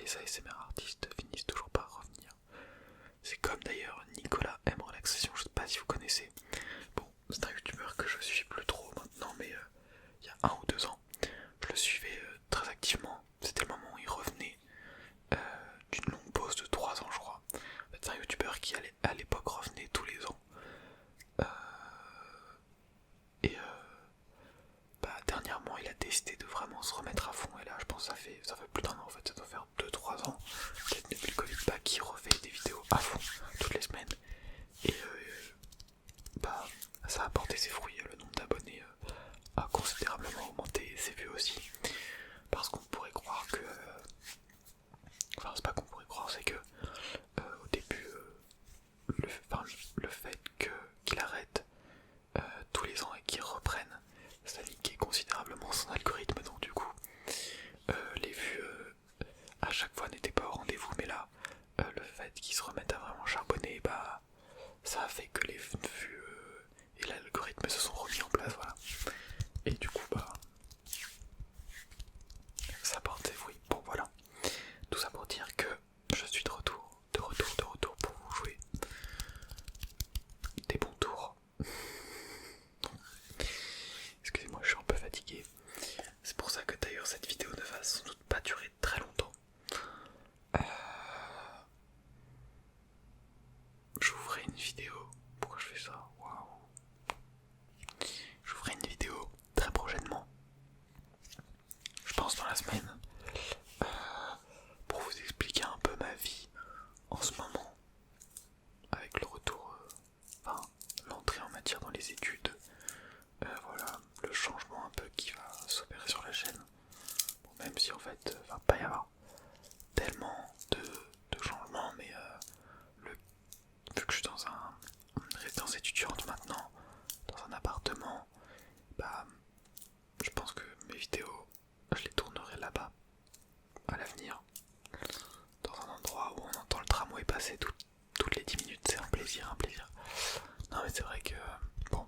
les ASMR artistes finissent toujours par revenir. C'est comme d'ailleurs Nicolas M Relaxation, je sais pas si vous connaissez. Bon, c'est un youtubeur que je suis plus trop maintenant, mais il y a 1 ou 2 ans, je le suivais très activement. C'était le moment où il revenait d'une longue pause de 3 ans, je crois. C'est un youtubeur qui à l'époque revenait tous les ans. Et dernièrement, il a décidé de vraiment se remettre à fond. Et là, je pense que ça fait plus d'1 an en fait. Ça doit faire 2-3 ans, peut-être depuis le Covid, qui refait des vidéos à fond toutes les semaines. Et ça a porté ses fruits. Le nombre d'abonnés a considérablement augmenté et ses vues aussi. Parce qu'on pourrait croire que... Enfin, c'est pas qu'on pourrait croire, c'est que au début, le fait qu'il arrête tous les ans et qu'il reprenne, ça niquait considérablement son algorithme. Donc du coup, les vues à chaque fois n'étaient pas au rendez-vous. Mais là, le fait qu'il se remette à vraiment charbonner, ça a fait que les vues et l'algorithme se sont remis en place, voilà. Et du coup, ça porte ses fruits. Bon, voilà. Tout ça pour dire que je suis de retour pour vous jouer des bons tours. Excusez-moi, je suis un peu fatigué. C'est pour ça que d'ailleurs cette vidéo ne va sans doute pas durer très longtemps. Je vous ferai une vidéo. Pourquoi je fais ça? Waouh. Je vous ferai une vidéo très prochainement. Je pense dans la semaine. Pour vous expliquer un peu ma vie en ce moment. Avec le retour, l'entrée en matière dans les études. Voilà, le changement un peu qui va s'opérer sur la chaîne. Bon, même si en fait, va pas y avoir tellement de changements, mais vu que je suis dans une résidence étudiante maintenant, dans un appartement, je pense que mes vidéos, je les tournerai là-bas, à l'avenir, dans un endroit où on entend le tramway passer toutes les 10 minutes. C'est un plaisir, un plaisir. Non mais c'est vrai que, bon,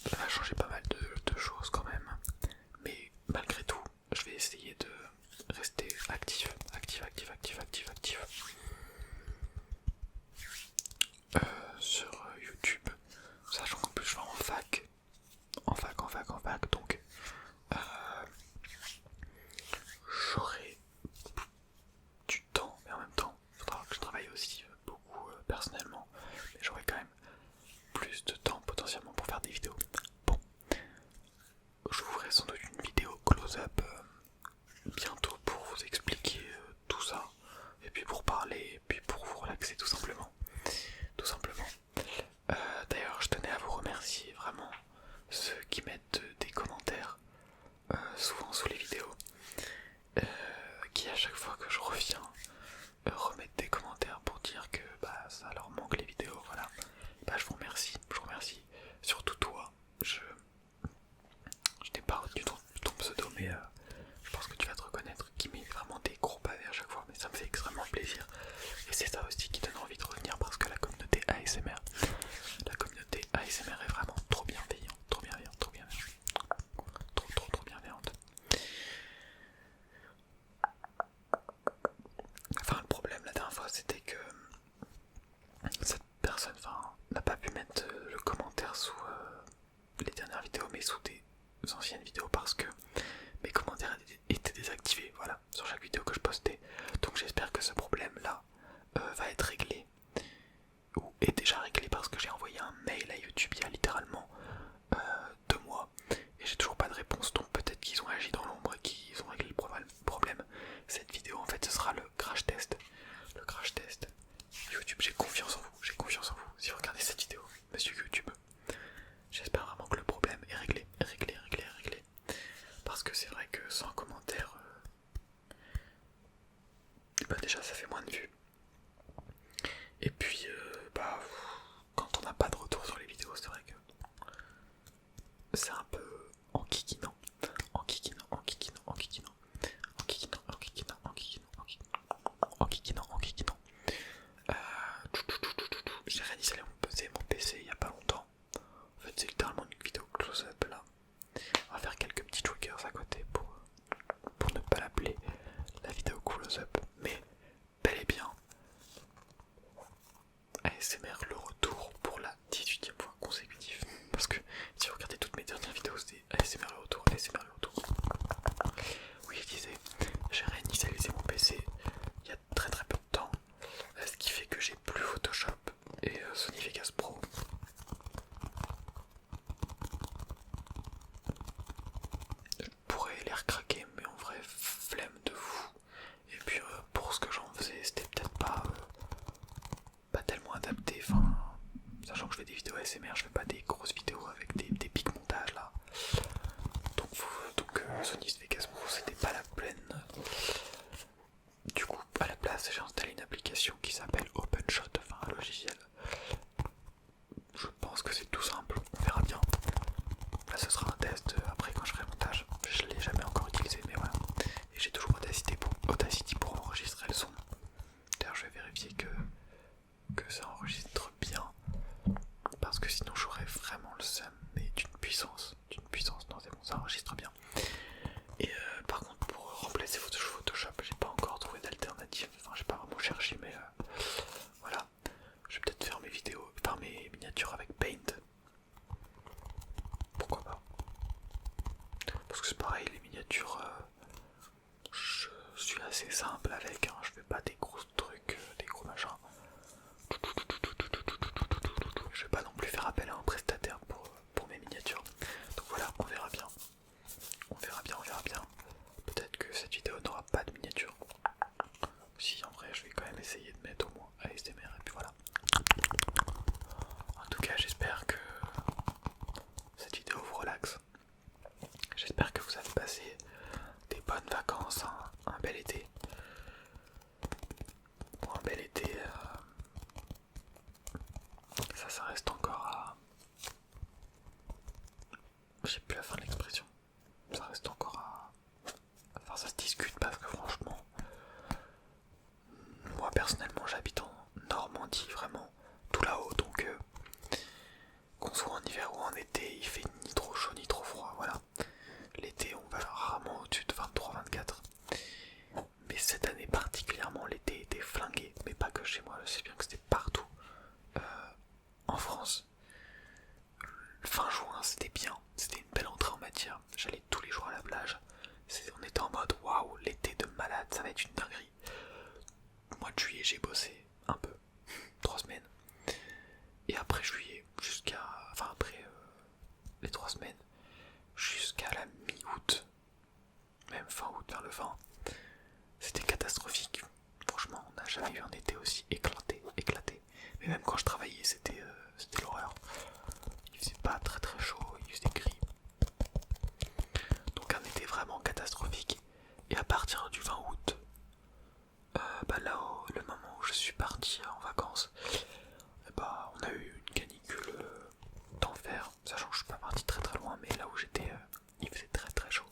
ça va changer pas mal de choses quand même, mais malgré tout, je vais essayer de rester actif. Sur YouTube, sachant qu'en plus je vais en fac, donc j'aurai du temps, mais en même temps, il faudra que je travaille aussi beaucoup personnellement, mais j'aurai quand même plus de temps potentiellement pour faire des vidéos. Bon, je vous ferai sans doute une vidéo close-up bientôt pour vous expliquer tout ça, et puis pour parler, et puis pour vous relaxer tout simplement. D'ailleurs, je tenais à vous remercier vraiment ceux qui mettent des commentaires souvent sous les vidéos, qui à chaque fois que je reviens remettent des commentaires pour dire que ça leur manque les vidéos, voilà. Je vous remercie, surtout toi. Je n'ai pas retenu ton pseudo, mais je pense que tu vas te reconnaître, qui met vraiment des gros pavés à chaque fois, mais ça me fait extrêmement plaisir. Et c'est ça aussi qui donne envie de revenir, parce que la communauté ASMR est vraiment trop bienveillante, trop bienveillante. Enfin, le problème la dernière fois, c'était que cette personne n'a pas pu mettre le commentaire sous les dernières vidéos, mais sous des anciennes vidéos, parce que mes commentaires étaient désactivés, voilà, sur chaque vidéo que je postais. Donc j'espère que ce problème là va être réglé, ou est déjà réglé, parce que j'ai envoyé un mail à YouTube il y a littéralement 2 mois et j'ai toujours pas de réponse. Donc peut-être qu'ils ont agi dans l'ombre et qu'ils ont réglé le problème. Cette vidéo en fait ce sera le crash test. YouTube, j'ai confiance en vous. Si vous regardez cette vidéo, monsieur YouTube, j'espère vraiment que le problème est réglé. Parce que c'est vrai que sans commentaire, déjà ça fait moins de vues. Et puis, quand on n'a pas de retour sur les vidéos, c'est vrai que c'est un peu enquiquinant. J'ai réinitialisé mon PC il y a pas longtemps. En fait, c'est littéralement une vidéo close-up là. On va faire quelques petits triggers à côté pour ne pas l'appeler l'air craqué, mais en vrai, flemme de fou. Et puis pour ce que j'en faisais, c'était peut-être pas tellement adapté. Enfin, sachant que je fais des vidéos ASMR, je fais pas des grosses vidéos avec des pics montages là. Donc Sony Vegas Pro, c'était pas la pleine. Du coup, à la place, j'ai installé une application qui s'appelle OpenShot, enfin un logiciel. Je pense que c'est tout simple, on verra bien. Là, ce sera un test après quand je ferai le montage. Je l'ai jamais encore utilisé, mais voilà. Et j'ai toujours Audacity pour enregistrer le son. D'ailleurs, je vais vérifier que ça enregistre bien. Parce que sinon, j'aurais vraiment le seum, mais d'une puissance. Non, c'est bon, ça enregistre bien. Et par contre, pour remplacer Photoshop, j'ai pas encore trouvé d'alternative. Enfin, j'ai pas vraiment cherché, mais voilà. Je vais peut-être faire mes vidéos, enfin mes miniatures avec Paint. Pourquoi pas? Parce que c'est pareil, les miniatures, je suis assez simple avec, hein. Je fais pas des gros trucs, des gros machins. Je vais pas non plus faire appel à un prestataire pour mes miniatures. Donc voilà, on verra bien. On verra bien. Peut-être que cette vidéo n'aura pas de miniature. Si, en vrai, je vais quand même essayer de mettre au moins ASMR et puis voilà. En tout cas, j'espère que cette vidéo vous relaxe. J'espère que vous avez passé des bonnes vacances, un bel été. Bon, un bel été, ça reste encore à... J'ai plus la fin de l'expression. Ça reste encore à... Enfin, ça se discute parce que franchement, moi personnellement j'habite en Normandie, vraiment tout là-haut, donc qu'on soit en hiver ou en été, il fait ni trop chaud ni trop froid, voilà. L'été on va rarement au-dessus de 23-24. Mais cette année particulièrement, l'été était flingué, mais pas que chez moi, je sais bien que c'était partout. En France, fin juin c'était bien, c'était une belle entrée en matière, j'allais tous les jours à la plage, on était en mode waouh, l'été de malade, ça va être une dinguerie. Mois de juillet j'ai bossé un peu, 3 semaines, et après juillet jusqu'à, enfin après les 3 semaines, jusqu'à la mi-août, même fin août vers le 20, c'était catastrophique. Franchement, on n'a jamais eu un été aussi éclaté. Mais même quand je travaillais, c'était l'horreur. Il faisait pas très très chaud, il faisait gris. Donc un été vraiment catastrophique. Et à partir du 20 août, là, le moment où je suis parti en vacances, on a eu une canicule d'enfer. Sachant que je suis pas parti très très loin, mais là où j'étais, il faisait très très chaud.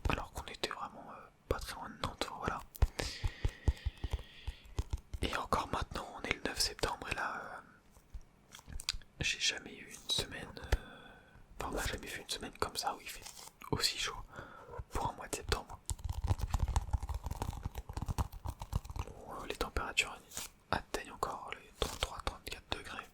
Alors qu'on était vraiment pas très loin de Nantes, voilà. Et encore maintenant, on est le 9 septembre et là, j'ai jamais eu une semaine, on n'a jamais vu une semaine comme ça où il fait aussi chaud pour un mois de septembre. Où les températures atteignent encore les 33-34 degrés.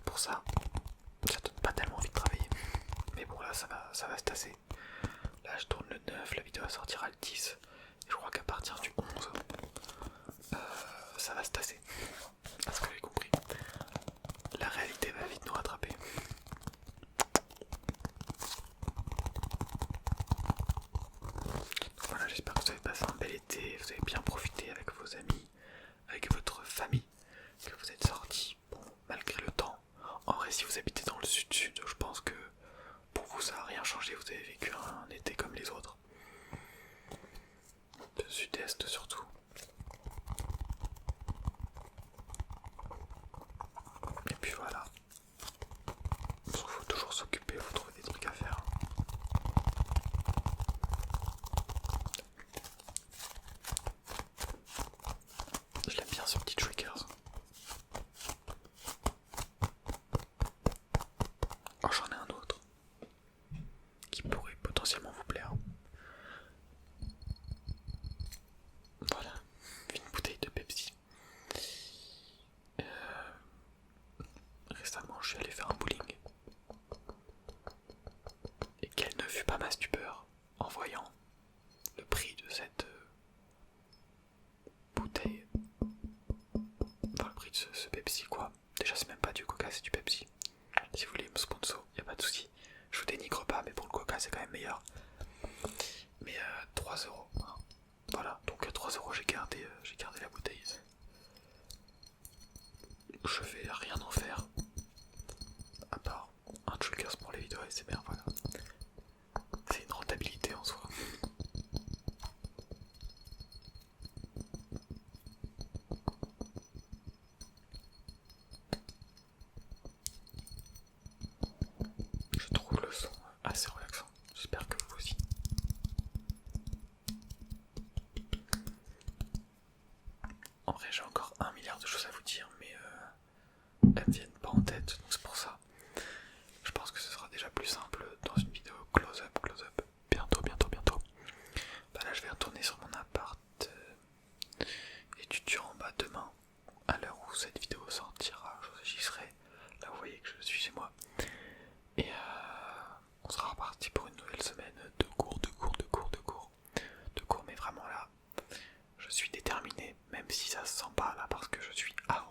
Pour ça, ça donne pas tellement envie de travailler. Mais bon là ça va se tasser. Là je tourne le 9, la vidéo va sortir le 10. Et je crois qu'à partir du 11, ça va se tasser. Est-ce que j'ai compris? La réalité va vite nous rattraper. Voilà, j'espère que vous avez passé un bel été, vous avez bien profité avec vos amis, avec votre famille, que vous êtes sortis, bon, malgré le temps. En vrai, si vous habitez dans le sud-sud, je pense que pour vous ça n'a rien changé, vous avez vécu un été comme les autres. Le sud-est surtout. Et puis voilà. Il faut toujours s'occuper, il faut trouver des trucs à faire. Je l'aime bien ce petit triggers. Oh, j'en ai un autre qui pourrait potentiellement vous plaire. Voilà, une bouteille de Pepsi. Récemment, je suis allé faire un bowling. Et quelle ne fut pas ma stupeur en voyant le prix de cette bouteille. Enfin, le prix de ce Pepsi, quoi. Déjà, c'est même pas du Coca, c'est du Pepsi. Si vous voulez me sponsor, y a pas de souci. Je vous dénigre pas, mais pour le Coca, là c'est quand même meilleur. Mais 3€, hein. Voilà, donc à 3€ j'ai gardé la bouteille. Je vais rien en faire, à part un triggers pour les vidéos ASMR, voilà. C'est une rentabilité en soi. Je trouve le son assez relaxant, j'espère que vous aussi. En vrai j'ai encore 1 milliard de choses à vous dire, mais elles me viennent pas en tête, donc c'est pour ça. Je pense que ce sera déjà plus simple dans une vidéo close-up, bientôt. Bah là je vais retourner sur mon appart étudiant, bah demain, à l'heure où cette vidéo sortira, j'y serai. Là vous voyez que je suis chez moi. Et on sera reparti pour une nouvelle semaine de cours, mais vraiment là, je suis déterminé, même si ça se sent pas là, parce que je suis à